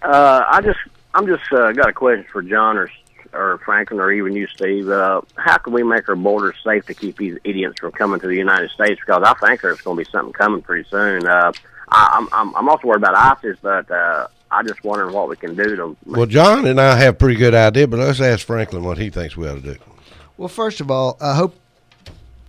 I'm just got a question for John or Franklin or even you, Steve. How can we make our borders safe to keep these idiots from coming to the United States? Because I think there's going to be something coming pretty soon. I'm also worried about ISIS, but I just wondering what we can do to. Well, John and I have a pretty good idea, but let's ask Franklin what he thinks we ought to do. Well, first of all, I hope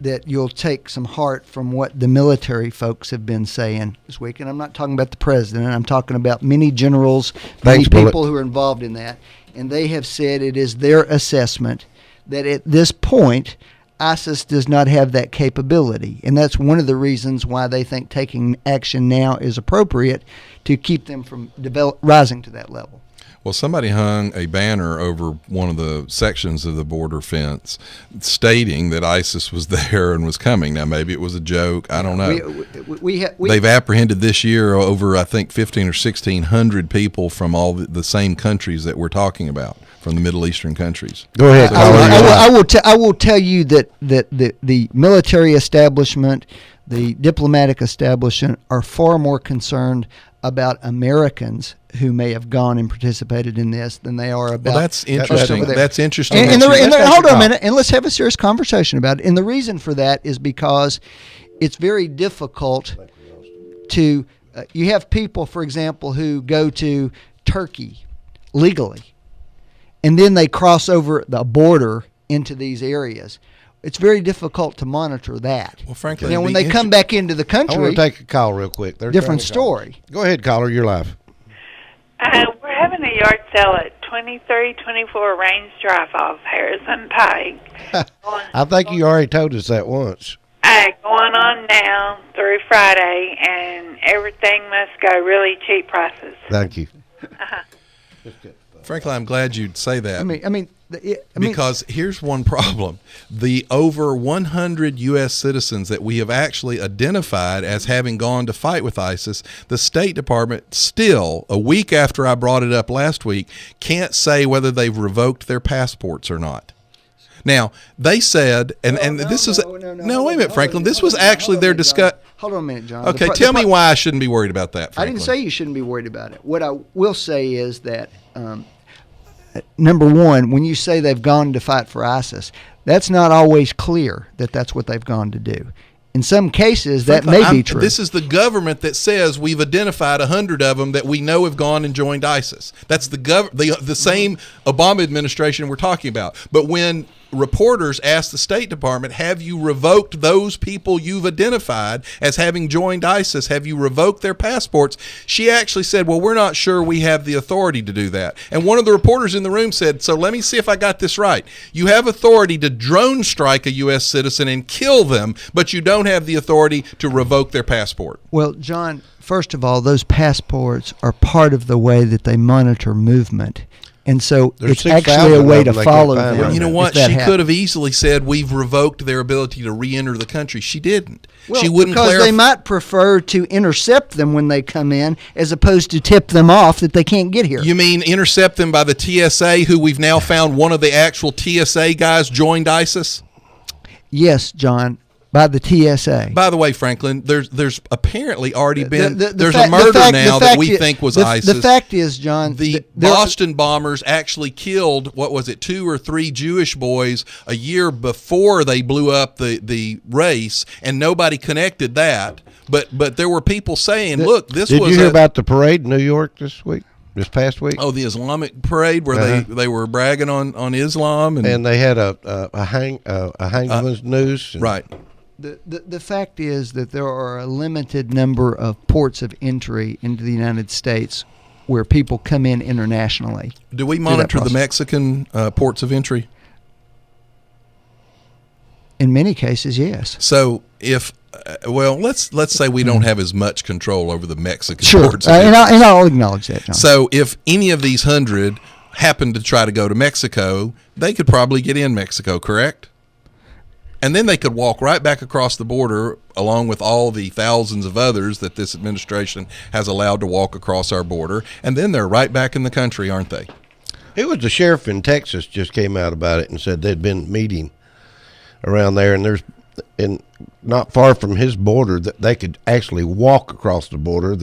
that you'll take some heart from what the military folks have been saying this week. And I'm not talking about the president. I'm talking about many generals, many Thanks, Bullet. people who are involved in that. And they have said it is their assessment that at this point, ISIS does not have that capability. And that's one of the reasons why they think taking action now is appropriate to keep them from rising to that level. Well, somebody hung a banner over one of the sections of the border fence stating that ISIS was there and was coming. Now, maybe it was a joke. I don't know. They've apprehended this year over, I think, 1,500 or 1,600 people from all the same countries that we're talking about, from the Middle Eastern countries. Go ahead. I will tell you that the military establishment, the diplomatic establishment are far more concerned about Americans who may have gone and participated in this than they are about. Well, that's interesting. That's interesting. And hold on a minute, and let's have a serious conversation about it. And the reason for that is because it's very difficult to. You have people, for example, who go to Turkey legally, and then they cross over the border into these areas. It's very difficult to monitor that. Well, frankly, when they come back into the country, I want to take a call real quick. Different story. Go ahead, caller. You're live. We're having a yard sale at 2324 Range Drive off Harrison Pike. I think you already told us that once. Going on now through Friday, and everything must go really cheap prices. Thank you. Frankly, I'm glad you'd say that. I Because here's one problem. The over 100 U.S. citizens that we have actually identified as having gone to fight with ISIS, the State Department still, a week after I brought it up last week, can't say whether they've revoked their passports or not. Now, they said, wait a minute, Franklin, this was actually their discussion. Hold on a minute, John. Okay, tell me why I shouldn't be worried about that, Franklin. I didn't say you shouldn't be worried about it. What I will say is that, number one, when you say they've gone to fight for ISIS, that's not always clear that that's what they've gone to do. In some cases, that may be true. This is the government that says we've identified 100 of them that we know have gone and joined ISIS. That's the same Obama administration we're talking about. But when reporters asked the State Department, have you revoked those people you've identified as having joined ISIS? Have you revoked their passports? She actually said, well, we're not sure we have the authority to do that. And one of the reporters in the room said, so let me see if I got this right. You have authority to drone strike a U.S. citizen and kill them, but you don't have the authority to revoke their passport. Well, John, first of all, those passports are part of the way that they monitor movement. And so it's actually a way to follow them. Well, you know what? She could have easily said we've revoked their ability to re-enter the country. She didn't. Well, she wouldn't because they might prefer to intercept them when they come in as opposed to tip them off that they can't get here. You mean intercept them by the TSA, who we've now found one of the actual TSA guys joined ISIS? Yes, John. By the TSA. By the way, Franklin, there's apparently already been there's a murder now that we think was ISIS. The fact is, John, the Boston bombers actually killed, what was it, 2 or 3 Jewish boys a year before they blew up the race, and nobody connected that. But there were people saying, look, this was. Did you hear about the parade in New York this past week? Oh, the Islamic parade where they were bragging on Islam, and they had a hangman's noose. Right. The fact is that there are a limited number of ports of entry into the United States where people come in internationally. Do we monitor the Mexican ports of entry? In many cases, yes. So if let's say we don't have as much control over the Mexican ports. And I'll acknowledge that, John. So if any of these 100 happen to try to go to Mexico, they could probably get in Mexico, correct? And then they could walk right back across the border along with all the thousands of others that this administration has allowed to walk across our border. And then they're right back in the country, aren't they? It was the sheriff in Texas just came out about it and said they'd been meeting around there. And there's not far from his border that they could actually walk across the border.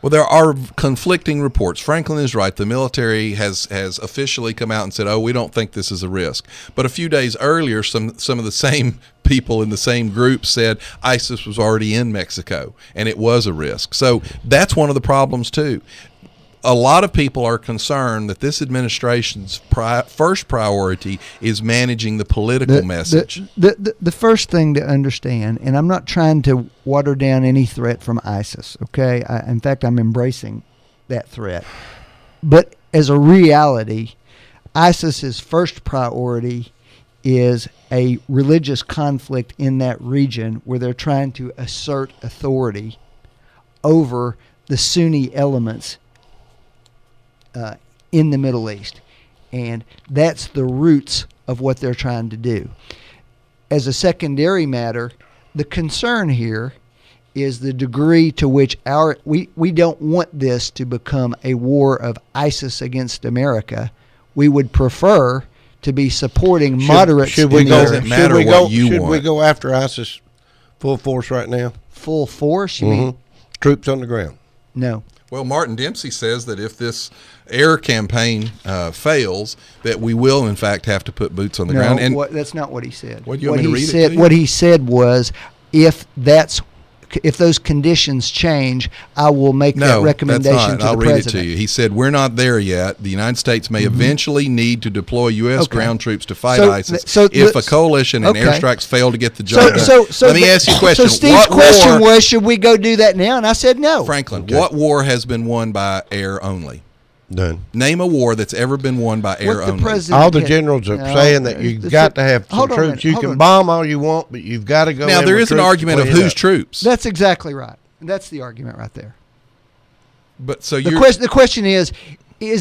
Well, there are conflicting reports. Franklin is right. The military has officially come out and said, "Oh, we don't think this is a risk." But a few days earlier, some of the same people in the same group said ISIS was already in Mexico and it was a risk. So that's one of the problems too. A lot of people are concerned that this administration's first priority is managing the political message. The first thing to understand, and I'm not trying to water down any threat from ISIS, okay? In fact, I'm embracing that threat. But as a reality, ISIS's first priority is a religious conflict in that region where they're trying to assert authority over the Sunni elements in the Middle East. And that's the roots of what they're trying to do. As a secondary matter, the concern here is the degree to which we don't want this to become a war of ISIS against America. We would prefer to be supporting moderates. Should we go after ISIS full force right now? Full force? You mean? Troops on the ground? No. Well, Martin Dempsey says that if this air campaign fails, that we will, in fact, have to put boots on the ground. And that's not what he said. What, you want me to read it to you? What he said was, if those conditions change, I will make that recommendation to the president. I'll read it to you. He said, we're not there yet. The United States may eventually need to deploy U.S. ground troops to fight ISIS if a coalition and airstrikes fail to get the job done. Let me ask you a question. So Steve's question was, should we go do that now? And I said no. Franklin, what war has been won by air only? None. Name a war that's ever been won by air only. All the generals are saying that you've got to have some troops. You can bomb all you want, but you've got to go. Now there is an argument of whose troops. That's exactly right. That's the argument right there. But so the question is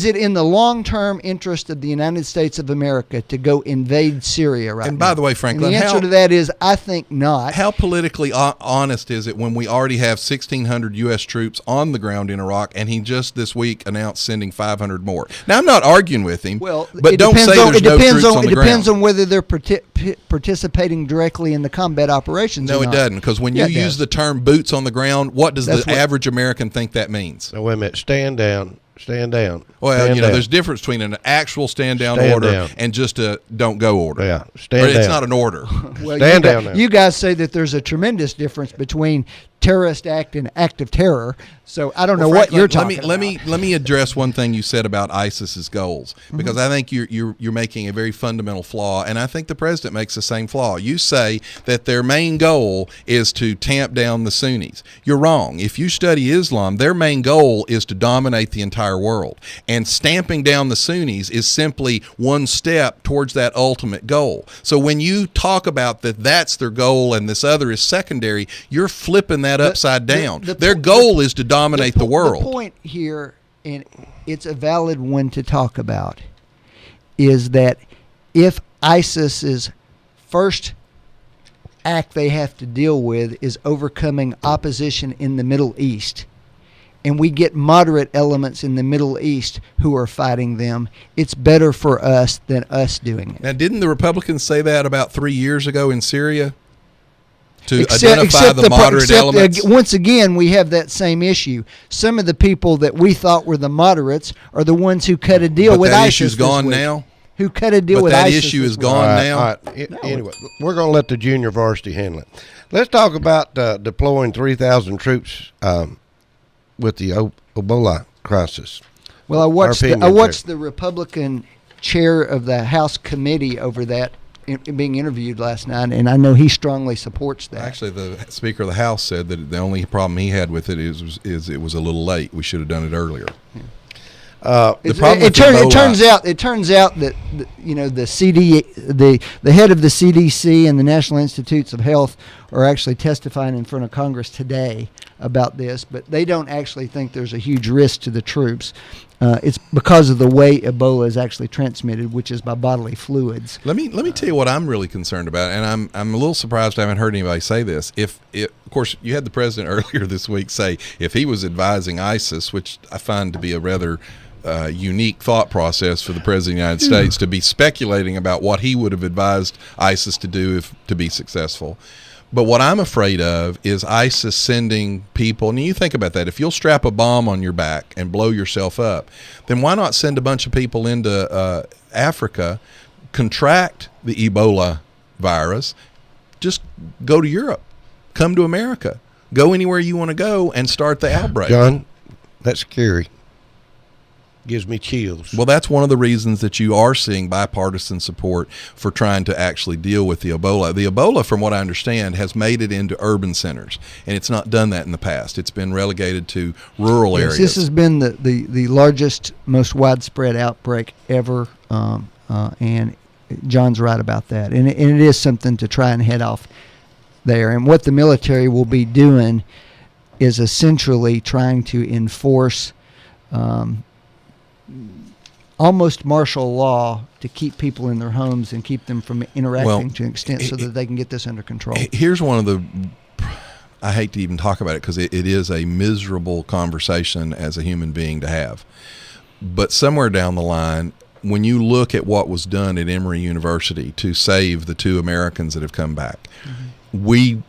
it in the long-term interest of the United States of America to go invade Syria right now? And by the way, Franklin, and the answer to that is I think not. How politically honest is it when we already have 1,600 U.S. troops on the ground in Iraq, and he just this week announced sending 500 more? Now, I'm not arguing with him, but don't say there's no troops on the ground. It depends on whether they're participating directly in the combat operations. No, it doesn't, because when you use the term boots on the ground, what does the average American think that means? Now, wait a minute. Stand down. Stand down. Well, stand you know, down. there's difference between an actual stand down Stand order down. and just a don't go order. Yeah, stand down. It's not an order. Well, stand down now. You guys say that there's a tremendous difference between terrorist act and act of terror. So I don't know what you're talking about. Let me address one thing you said about ISIS's goals, because I think you're making a very fundamental flaw, and I think the president makes the same flaw. You say that their main goal is to tamp down the Sunnis. You're wrong. If you study Islam, their main goal is to dominate the entire world, and stamping down the Sunnis is simply one step towards that ultimate goal. So when you talk about that's their goal and this other is secondary, you're flipping that upside down. Their goal is to dominate the world. The point here, and it's a valid one to talk about, is that if ISIS's first act they have to deal with is overcoming opposition in the Middle East, and we get moderate elements in the Middle East who are fighting them, it's better for us than us doing it. Now, didn't the Republicans say that about 3 years ago in Syria? To identify the moderate elements. Once again, we have that same issue. Some of the people that we thought were the moderates are the ones who cut a deal with ISIS. That issue's gone now? Who cut a deal with ISIS. That issue is gone now? All right. Anyway, we're going to let the junior varsity handle it. Let's talk about deploying 3,000 troops with the Ebola crisis. Well, I watched the Republican chair of the House committee over that being interviewed last night, and I know he strongly supports that. Actually, the Speaker of the House said that the only problem he had with it is it was a little late. We should have done it earlier. Yeah. It turns out that the head of the CDC and the National Institutes of Health are actually testifying in front of Congress today about this, but they don't actually think there's a huge risk to the troops. It's because of the way Ebola is actually transmitted, which is by bodily fluids. Let me tell you what I'm really concerned about, and I'm a little surprised I haven't heard anybody say this. Of course, you had the president earlier this week say if he was advising ISIS, which I find to be a rather unique thought process for the president of the United States to be speculating about what he would have advised ISIS to do to be successful. But what I'm afraid of is ISIS sending people, and you think about that, if you'll strap a bomb on your back and blow yourself up, then why not send a bunch of people into Africa, contract the Ebola virus, just go to Europe, come to America, go anywhere you want to go and start the outbreak. John, that's scary. Gives me chills. Well, that's one of the reasons that you are seeing bipartisan support for trying to actually deal with the Ebola. The Ebola, from what I understand, has made it into urban centers, and it's not done that in the past. It's been relegated to rural areas. This has been the largest, most widespread outbreak ever, and John's right about that. And it is something to try and head off there. And what the military will be doing is essentially trying to enforce almost martial law to keep people in their homes and keep them from interacting to an extent so that they can get this under control. Here's one of the, I hate to even talk about it because it is a miserable conversation as a human being to have. But somewhere down the line, when you look at what was done at Emory University to save the 2 Americans that have come back, we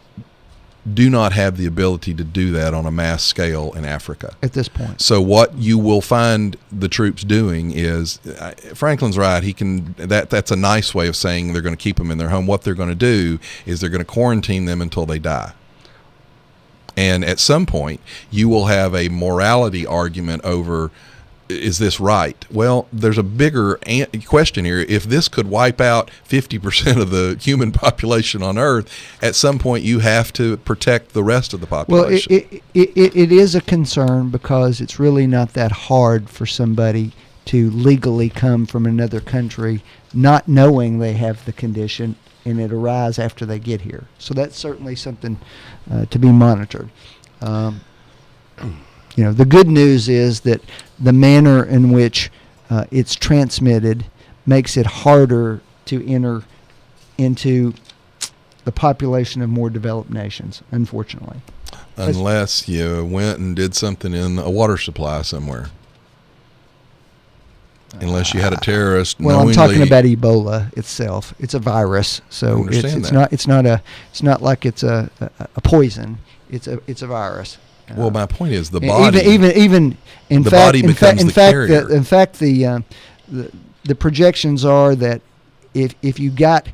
do not have the ability to do that on a mass scale in Africa at this point. So what you will find the troops doing is, Franklin's right. That's a nice way of saying they're going to keep them in their home. What they're going to do is they're going to quarantine them until they die. And at some point, you will have a morality argument over is this right? Well, there's a bigger question here. If this could wipe out 50% of the human population on Earth, at some point you have to protect the rest of the population. Well, it is a concern because it's really not that hard for somebody to legally come from another country not knowing they have the condition, and it arises after they get here. So that's certainly something to be monitored. The good news is that the manner in which it's transmitted makes it harder to enter into the population of more developed nations, unfortunately. Unless you went and did something in a water supply somewhere. Unless you had a terrorist. Well, I'm talking about Ebola itself. It's a virus, so it's not like it's a poison. It's a virus. Well, my point is the body. Even in the fact, body becomes the carrier. In fact, the projections are that if you got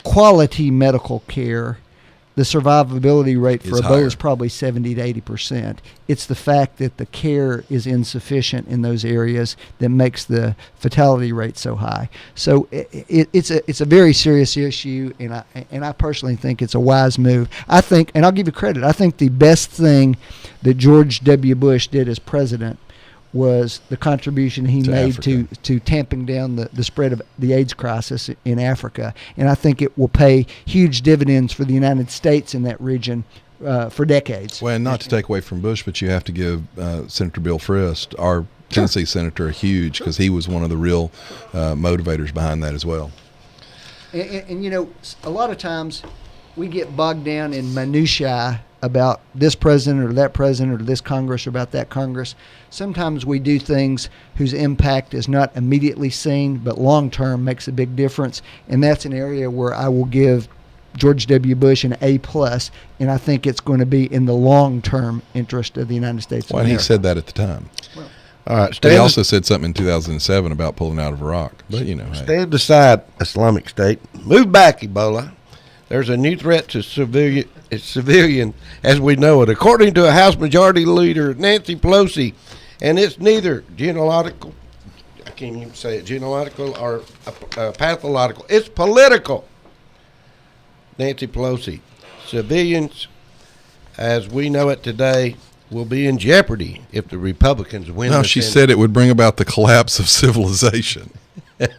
quality medical care, the survivability rate for Ebola is probably 70 to 80%. It's the fact that the care is insufficient in those areas that makes the fatality rate so high. So it's a very serious issue, and I personally think it's a wise move. I think, and I'll give you credit, I think the best thing that George W. Bush did as president was the contribution he made to tamping down the spread of the AIDS crisis in Africa. And I think it will pay huge dividends for the United States in that region for decades. Well, and not to take away from Bush, but you have to give Senator Bill Frist, our Tennessee senator, a huge, because he was one of the real motivators behind that as well. And a lot of times we get bogged down in minutiae about this president or that president or this Congress or about that Congress. Sometimes we do things whose impact is not immediately seen, but long-term makes a big difference. And that's an area where I will give George W. Bush an A+, and I think it's going to be in the long-term interest of the United States of America. Well, he said that at the time. All right, he also said something in 2007 about pulling out of Iraq. But, Stand aside, Islamic State. Move back, Ebola. There's a new threat to civilian as we know it, according to a House Majority Leader Nancy Pelosi, and it's neither genealogical, I can't even say it, genealogical or pathological. It's political. Nancy Pelosi, civilians as we know it today will be in jeopardy if the Republicans win. No, she said it would bring about the collapse of civilization.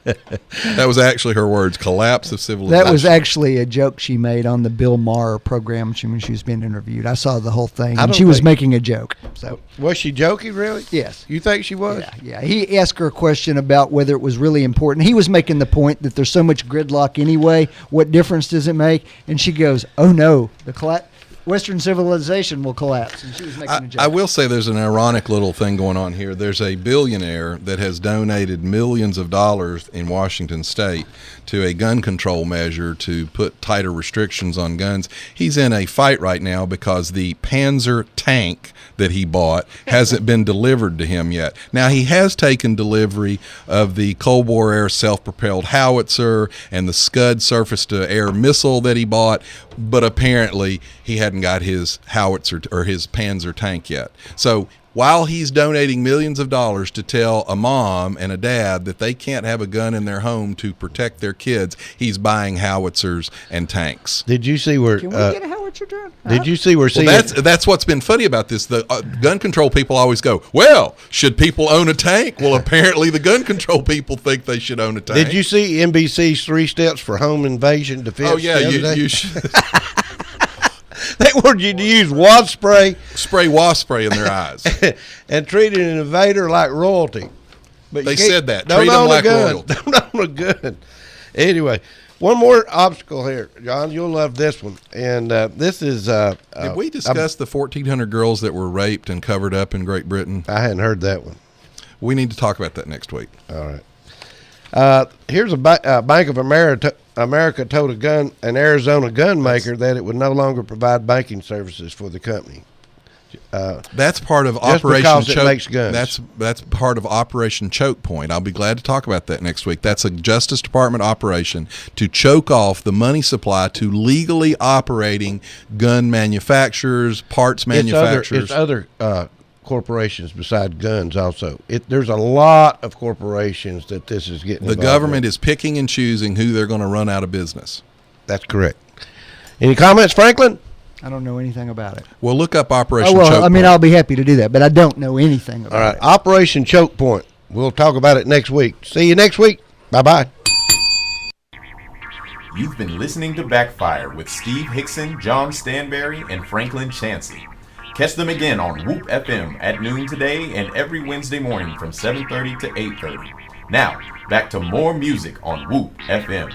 That was actually her words, collapse of civilization. That was actually a joke she made on the Bill Maher program when she was being interviewed. I saw the whole thing, and she was making a joke. So was she joking, really? Yes. You think she was? Yeah. He asked her a question about whether it was really important. He was making the point that there's so much gridlock anyway. What difference does it make? And she goes, "Oh no, the Western civilization will collapse." And she was making a joke. I will say there's an ironic little thing going on here. There's a billionaire that has donated millions of dollars in Washington State to a gun control measure to put tighter restrictions on guns. He's in a fight right now because the Panzer tank that he bought hasn't been delivered to him yet. Now, he has taken delivery of the Cold War era self-propelled howitzer and the Scud surface-to-air missile that he bought, but apparently he hadn't got his howitzer or his Panzer tank yet. So while he's donating millions of dollars to tell a mom and a dad that they can't have a gun in their home to protect their kids, he's buying howitzers and tanks. Did you see where? Can we get a howitzer drone? Did you see where? Well, that's what's been funny about this. The gun control people always go, "Well, should people own a tank?" Well, apparently the gun control people think they should own a tank. Did you see NBC's 3 steps for home invasion defense? Oh yeah, you should. They wanted you to use wasp spray. Spray wasp spray in their eyes. And treat an invader like royalty. But they said that. Treat them like royalty. Don't own a gun. Anyway, one more obstacle here, John. You'll love this one. And this is... Did we discuss the 1,400 girls that were raped and covered up in Great Britain? I hadn't heard that one. We need to talk about that next week. All right. Here's a Bank of America told an Arizona gun maker that it would no longer provide banking services for the company. That's part of Operation Choke. It makes guns. That's part of Operation Choke Point. I'll be glad to talk about that next week. That's a Justice Department operation to choke off the money supply to legally operating gun manufacturers, parts manufacturers. It's other corporations besides guns also. There's a lot of corporations that this is getting The involved government with. is picking and choosing who they're going to run out of business. That's correct. Any comments, Franklin? I don't know anything about it. Well, look up Operation Oh, well, Choke I mean, Point. I'll be happy to do that, but I don't know anything about All right, it. Operation Choke Point. We'll talk about it next week. See you next week. Bye-bye. You've been listening to Backfire with Steve Hickson, John Stanberry, and Franklin Chansey. Catch them again on Whoop FM at noon today and every Wednesday morning from 7:30 to 8:30. Now, back to more music on Whoop FM.